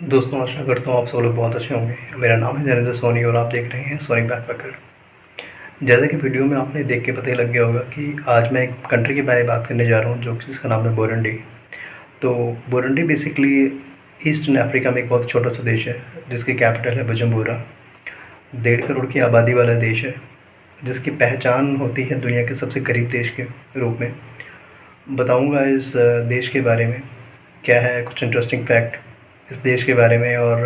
दोस्तों, आशा करता हूँ आप सब लोग बहुत अच्छे होंगे। मेरा नाम है नरेंद्र सोनी और आप देख रहे हैं सोनी बैकपैकर। जैसा कि वीडियो में आपने देख के पता ही लग गया होगा कि आज मैं एक कंट्री के बारे में बात करने जा रहा हूँ, जो कि जिसका नाम है बुरुंडी। तो बुरुंडी बेसिकली ईस्टर्न अफ्रीका में एक बहुत छोटा सा देश है, जिसकी कैपिटल है बुजुम्बुरा। 1.5 करोड़ की आबादी वाला देश है, जिसकी पहचान होती है दुनिया के सबसे गरीब देश के रूप में। बताऊँगा इस देश के बारे में क्या है, कुछ इंटरेस्टिंग फैक्ट इस देश के बारे में। और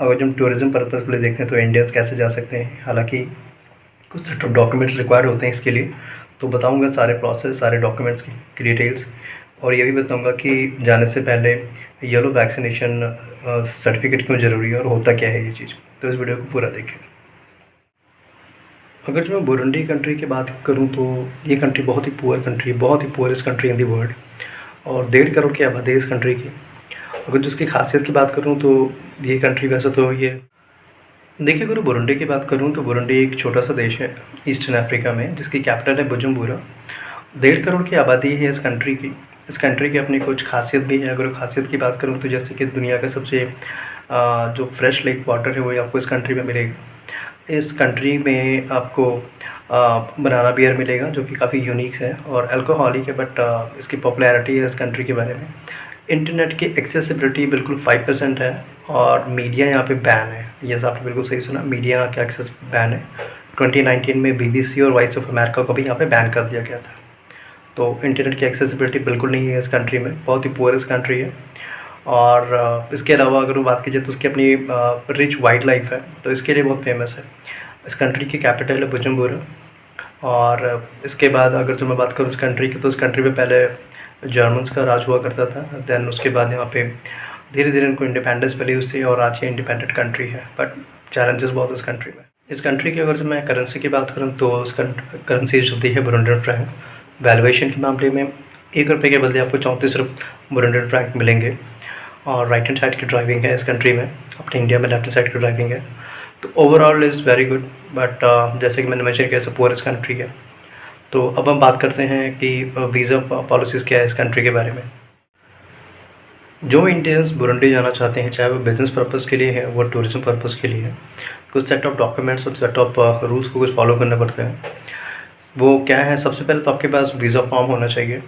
अगर हम टूरिज़्म पर्पज़ के लिए देखें तो इंडियंस कैसे जा सकते हैं, हालांकि कुछ सेट ऑफ डॉक्यूमेंट्स रिक्वायर्ड होते हैं इसके लिए। तो बताऊंगा सारे प्रोसेस, सारे डॉक्यूमेंट्स की डिटेल्स। और ये भी बताऊंगा कि जाने से पहले येलो वैक्सीनेशन सर्टिफिकेट क्यों ज़रूरी है और होता क्या है ये चीज़। तो इस वीडियो को पूरा देखें। अगर जो मैं बुरुंडी कंट्री की बात करूं तो ये कंट्री बहुत ही पुअर कंट्री है, बहुत ही poorest country in the world. और 1.5 करोड़ की आबादी है इस कंट्री की। अगर जो उसकी खासियत की बात करूं तो ये कंट्री वैसे तो ये देखिए, अगर बुरुंडी की बात करूं तो बुरुंडी एक छोटा सा देश है ईस्टर्न अफ्रीका में, जिसकी कैपिटल है बुजुम्बुरा। 1.5 करोड़ की आबादी है इस कंट्री की। इस कंट्री की अपनी कुछ खासियत भी है। अगर खासियत की बात करूं तो जैसे कि दुनिया का सबसे जो फ्रेश लेक वाटर है वो आपको इस कंट्री में मिलेगा। इस कंट्री में आपको बनाना बियर मिलेगा, जो कि काफ़ी यूनिक है और अल्कोहलिक है, बट इसकी पॉपुलैरिटी है इस कंट्री के बारे में। इंटरनेट की एक्सेसिबिलिटी बिल्कुल 5% है और मीडिया यहाँ पे बैन है। ये आपने बिल्कुल सही सुना, मीडिया का एक्सेस बैन है। 2019 में BBC और वॉइस ऑफ अमेरिका को भी यहाँ पे बैन कर दिया गया था। तो इंटरनेट की एक्सेसिबिलिटी बिल्कुल नहीं है इस कंट्री में, बहुत ही पुअरेस्ट कंट्री है। और इसके अलावा अगर बात की जाए तो उसकी अपनी रिच वाइल्ड लाइफ है, तो इसके लिए बहुत फेमस है। इस कंट्री की कैपिटल है बुजुम्बुरा। और इसके बाद अगर जो मैं बात करूँ इस कंट्री की, तो इस कंट्री में पहले जर्मन्स का राज हुआ करता था। दैन उसके बाद यहाँ पे धीरे धीरे उनको इंडिपेंडेंस मिली उससे, और आज ये इंडिपेंडेंट कंट्री है, बट चैलेंजेस बहुत उस कंट्री में। इस कंट्री की अगर जो मैं करेंसी की बात करूँ तो उस करेंसी चलती है बुरुंडियन फ्रैंक। वैल्यूएशन के मामले में 1 रुपये के बदले आपको 34 बुरुंडियन फ्रैंक मिलेंगे। और राइट हैंड साइड की ड्राइविंग है इस कंट्री में, अपने इंडिया में लेफ्ट हैंड साइड की ड्राइविंग है। तो overall is very good, but जैसे कि मैंने मेंशन किया, पुअरेस्ट कंट्री है। तो अब हम बात करते हैं कि वीज़ा पॉलिसीज़ क्या है इस कंट्री के बारे में। जो इंडियंस बुरुंडी जाना चाहते हैं, चाहे वो बिज़नेस पर्पज़ के लिए है, वो टूरिज़्म पर्पज़ के लिए है, कुछ सेट ऑफ डॉक्यूमेंट्स और सेट ऑफ रूल्स को कुछ फॉलो करने पड़ते हैं। वो क्या है, सबसे पहले तो आपके पास वीज़ा फॉर्म होना चाहिए।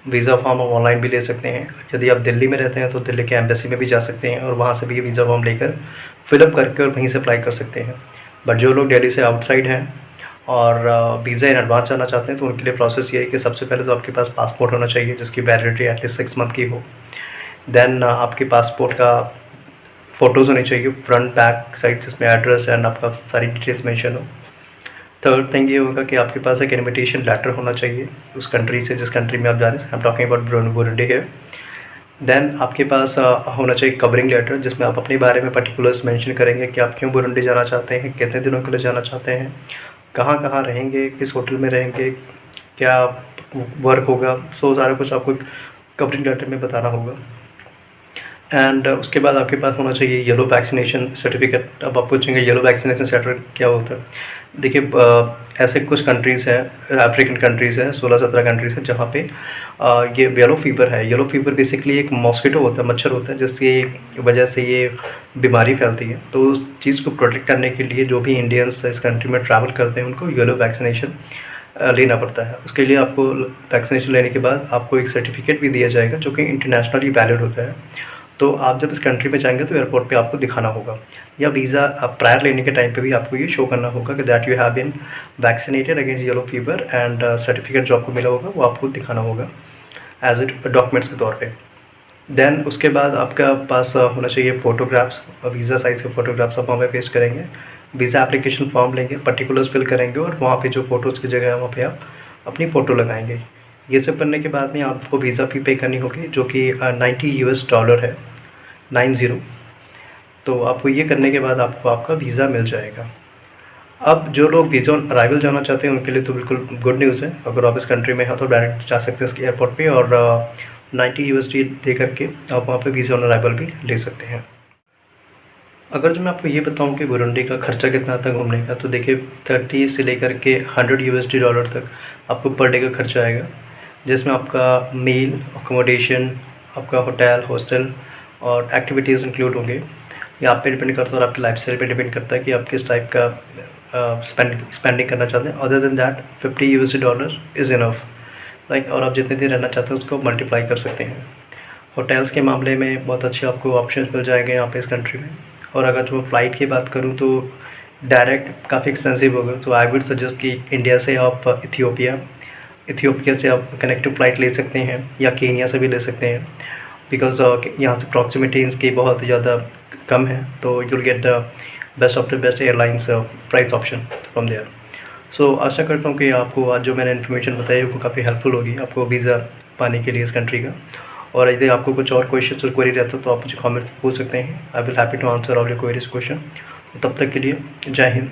वीज़ा फॉर्म आप ऑनलाइन भी ले सकते हैं। यदि आप दिल्ली में रहते हैं तो दिल्ली के एम्बेसी में भी जा सकते हैं और वहाँ से भी वीज़ा फॉर्म लेकर फिलअप करके और वहीं से अप्लाई कर सकते हैं। बट जो लोग दिल्ली से आउटसाइड हैं और वीज़ा इन एडवांस जाना चाहते हैं, तो उनके लिए प्रोसेस ये है कि सबसे पहले तो आपके पास पासपोर्ट होना चाहिए, जिसकी वैलिडिटी एटलीस्ट 6 मंथ की हो। देन आपके पासपोर्ट का फ़ोटोज़ होनी चाहिए, फ्रंट बैक साइड, जिसमें एड्रेस एंड आपका सारी डिटेल्स मेंशन हो। थर्ड थिंग ये होगा कि आपके पास एक इन्विटेशन लेटर होना चाहिए उस कंट्री से जिस कंट्री में आप जा रहे हैं। I am talking about Burundi है। देन आपके पास होना चाहिए कवरिंग लेटर, जिसमें आप अपने बारे में पर्टिकुलर्स मेंशन करेंगे कि आप क्यों बुरुंडी जाना चाहते हैं, कितने दिनों के लिए जाना चाहते हैं, कहाँ कहाँ रहेंगे, किस होटल में रहेंगे, क्या वर्क होगा। सो सारा कुछ आपको कवरिंग लेटर में बताना होगा। एंड उसके बाद आपके पास होना चाहिए येलो वैक्सीनेशन सर्टिफिकेट। अब आप पूछेंगे येलो वैक्सीनेशन सर्टिफिकेट क्या होता है। देखिए, ऐसे कुछ कंट्रीज़ हैं, अफ्रीकन कंट्रीज़ हैं, 16-17 कंट्रीज़ हैं, जहाँ पे ये येलो फीवर है। येलो फीवर बेसिकली एक मॉस्किटो होता है, मच्छर होता है, जिसकी वजह से ये बीमारी फैलती है। तो उस चीज़ को प्रोटेक्ट करने के लिए जो भी इंडियंस इस कंट्री में ट्रैवल करते हैं, उनको येलो वैक्सीनेशन लेना पड़ता है। उसके लिए आपको वैक्सीनेशन लेने के बाद आपको एक सर्टिफिकेट भी दिया जाएगा, जो कि इंटरनेशनली वैलिड होता है। तो आप जब इस कंट्री में जाएंगे तो एयरपोर्ट पे आपको दिखाना होगा, या वीज़ा आप प्रायर लेने के टाइम पे भी आपको ये शो करना होगा कि that you have been vaccinated against yellow fever, and certificate जो आपको मिला होगा वो आपको दिखाना होगा एज इट डॉक्यूमेंट्स के तौर पे। देन उसके बाद आपका पास होना चाहिए फ़ोटोग्राफ्स, वीज़ा साइज़ के फ़ोटोग्राफ्स आप वहाँ पे पेश करेंगे। वीज़ा एप्लीकेशन फॉर्म लेंगे, पर्टिकुलर्स फिल करेंगे और वहाँ पे जो फ़ोटोज़ की जगह है वहाँ पे आप अपनी फ़ोटो लगाएंगे। ये सब करने के बाद में आपको वीज़ा फ़ी पे करनी होगी, जो कि $90 है, 90। तो आपको ये करने के बाद आपको आपका वीज़ा मिल जाएगा। अब जो लोग वीज़ा ऑन अराइवल जाना चाहते हैं उनके लिए तो बिल्कुल गुड न्यूज़ है। अगर आप इस कंट्री में हैं तो डायरेक्ट जा सकते हैं इसके एयरपोर्ट पे, और $90 दे करके आप वहाँ पे वीज़ा ऑन अराइवल भी ले सकते हैं। अगर जो मैं आपको ये बताऊँ कि बुरुंडी का खर्चा कितना था घूमने का, तो देखिए 30 से लेकर के $100 तक आपको पर डे का खर्चा आएगा, जिसमें आपका मील, अकोमोडेशन, आपका होटल, हॉस्टल और एक्टिविटीज़ इंक्लूड होंगे। ये आप पे डिपेंड करता है और आपकी लाइफस्टाइल पे डिपेंड करता है कि आप किस टाइप का स्पेंडिंग करना चाहते हैं। Other than that $50 is enough, like, और आप जितने दिन रहना चाहते हैं उसको मल्टीप्लाई कर सकते हैं। होटल्स के मामले में बहुत अच्छे आपको ऑप्शंस मिल जाएंगे यहाँ पे इस कंट्री में। और अगर जो फ़्लाइट की बात करूँ तो डायरेक्ट काफ़ी एक्सपेंसिव होगा, तो आई वुड सजेस्ट कि इंडिया से आप इथियोपिया से आप कनेक्टिव फ़्लाइट ले सकते हैं या केनिया से भी ले सकते हैं, बिकॉज यहाँ से प्रॉक्सिमिटी इसकी बहुत ज़्यादा कम है, तो you'll get the best of the best airlines price option from there. So आशा करता हूँ कि आपको आज जो मैंने इन्फॉर्मेशन बताई वो काफ़ी हेल्पफुल होगी आपको वीज़ा पाने के लिए इस कंट्री का। और यदि आपको कुछ और क्वेश्चन और क्वेरी रहता तो आप मुझे कमेंट पूछ सकते हैं। I will happy to answer all your queries question. तब तक के लिए जय हिंद।